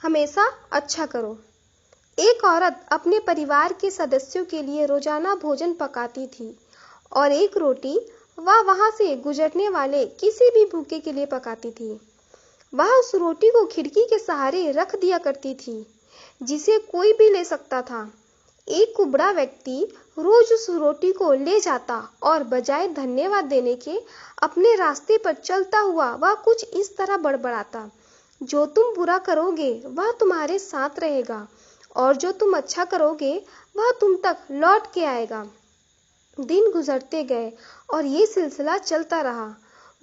हमेशा अच्छा करो। एक औरत अपने परिवार के सदस्यों के लिए रोजाना भोजन पकाती थी और एक रोटी वह वहां से गुजरने वाले किसी भी भूखे के लिए पकाती थी। वह उस रोटी को खिड़की के सहारे रख दिया करती थी, जिसे कोई भी ले सकता था। एक कुबड़ा व्यक्ति रोज उस रोटी को ले जाता और बजाय धन्यवाद देने के अपने रास्ते पर चलता हुआ वह कुछ इस तरह बड़बड़ाता, जो तुम बुरा करोगे वह तुम्हारे साथ रहेगा और जो तुम अच्छा करोगे वह तुम तक लौट के आएगा। दिन गुजरते गए और ये सिलसिला चलता रहा।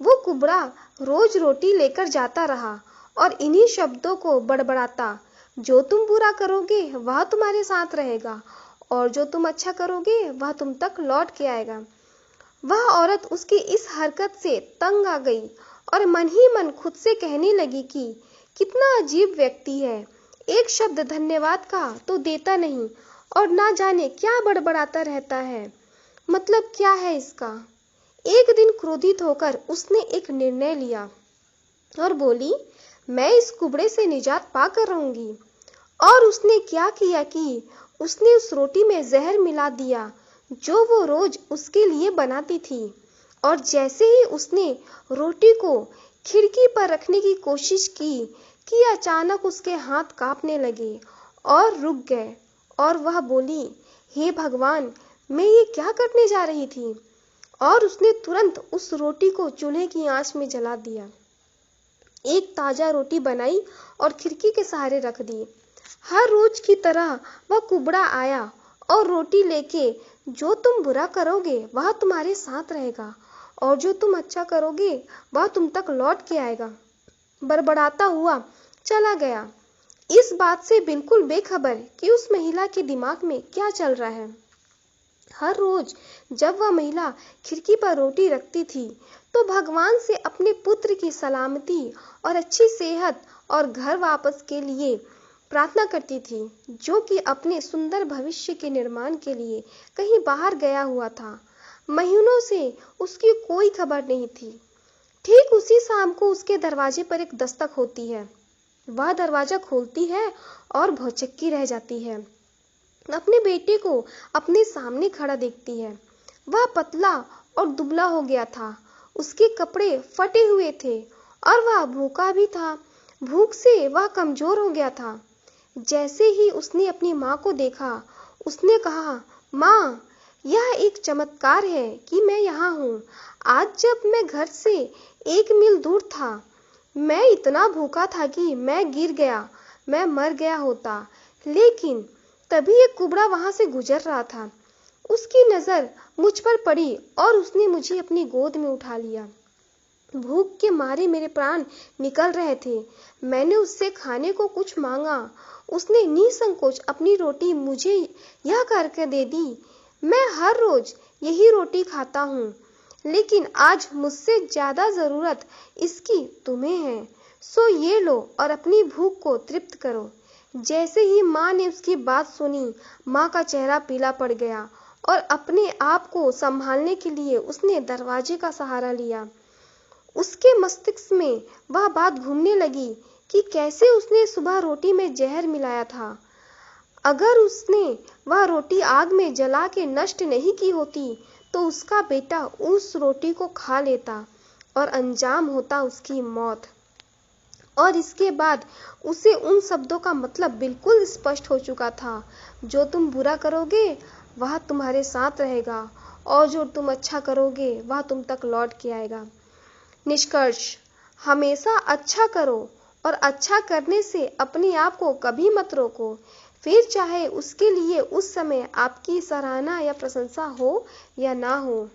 वो कुबड़ा रोज रोटी लेकर जाता रहा और इन्हीं शब्दों को बड़बड़ाता, जो तुम बुरा करोगे वह तुम्हारे साथ रहेगा और जो तुम अच्छा करोगे वह तुम तक लौट के आएगा। वह औरत उसकी इस हरकत से तंग आ गई और मन ही मन खुद से कहने लगी कि कितना अजीब व्यक्ति है, एक शब्द धन्यवाद का तो देता नहीं और ना जाने क्या बड़बड़ाता रहता है, मतलब क्या है इसका। एक दिन क्रोधित होकर उसने एक निर्णय लिया और बोली, मैं इस कुबड़े से निजात पाकर रहूंगी। और उसने क्या किया कि उसने उस रोटी में जहर मिला दिया जो वो रोज उसके लिए बनाती थी। और जैसे ही उसने रोटी को खिड़की पर रखने की कोशिश की कि अचानक उसके हाथ कांपने लगे और रुक गए और वह बोली, हे भगवान, मैं ये क्या करने जा रही थी। और उसने तुरंत उस रोटी को चूल्हे की आंच में जला दिया। एक ताजा रोटी बनाई और खिड़की के सहारे रख दी। हर रोज की तरह वह कुबड़ा आया और रोटी लेके, जो तुम बुरा करोगे वह तुम्हारे साथ रहेगा और जो तुम अच्छा करोगे वह तुम तक लौट के आएगा, बड़बड़ाता हुआ चला गया, इस बात से बिल्कुल बेखबर कि उस महिला के दिमाग में क्या चल रहा है। हर रोज जब वह महिला खिड़की पर रोटी रखती थी तो भगवान से अपने पुत्र की सलामती और अच्छी सेहत और घर वापस के लिए प्रार्थना करती थी, जो कि अपने सुंदर भविष्य के निर्माण के लिए कहीं बाहर गया हुआ था। महीनों से उसकी कोई खबर नहीं थी। ठीक उसी शाम को उसके दरवाजे पर एक दस्तक होती है। वह दरवाजा खोलती है और भौचक्की रह जाती है। अपने बेटे को अपने सामने खड़ा देखती है। वह पतला और दुबला हो गया था, उसके कपड़े फटे हुए थे और वह भूखा भी था। भूख से वह कमजोर हो गया था। जैसे ही उसने अपनी माँ को देखा, उसने कहा, माँ, यह एक चमत्कार है कि मैं यहाँ हूँ। आज जब मैं घर से 1 मील दूर था, मैं इतना भूखा था कि मैं गिर गया, मैं मर गया होता। लेकिन तभी एक कुबड़ा वहां से गुजर रहा था। उसकी नजर मुझ पर पड़ी और उसने मुझे अपनी गोद में उठा लिया। भूख के मारे मेरे प्राण निकल रहे थे। मैंने उससे खाने को कुछ मांगा। उसने निसंकोच अपनी रोटी मुझे यह करके दे दी। मैं हर रोज यही रोटी खाता हूँ, लेकिन आज मुझसे ज्यादा जरूरत इसकी तुम्हें है। सो ये लो और अपनी भूख को तृप्त करो। जैसे ही माँ ने उसकी बात सुनी, माँ का चेहरा पीला पड़ गया और अपने आप को संभालने के लिए उसने दरवाजे का सहारा लिया। उसके मस्तिष्क में वह बात घूमने लगी कि कैसे उसने सुबह रोटी में जहर मिलाया था। अगर उसने वह रोटी आग में जला के नष्ट नहीं की होती तो उसका बेटा उस रोटी को खा लेता और अंजाम होता उसकी मौत। और इसके बाद उसे उन शब्दों का मतलब बिल्कुल स्पष्ट हो चुका था, जो तुम बुरा करोगे वह तुम्हारे साथ रहेगा और जो तुम अच्छा करोगे वह तुम तक लौट के आएगा। निष्कर्ष, हमेशा अच्छा करो और अच्छा करने से अपने आप को कभी मत रोको, फिर चाहे उसके लिए उस समय आपकी सराहना या प्रशंसा हो या ना हो।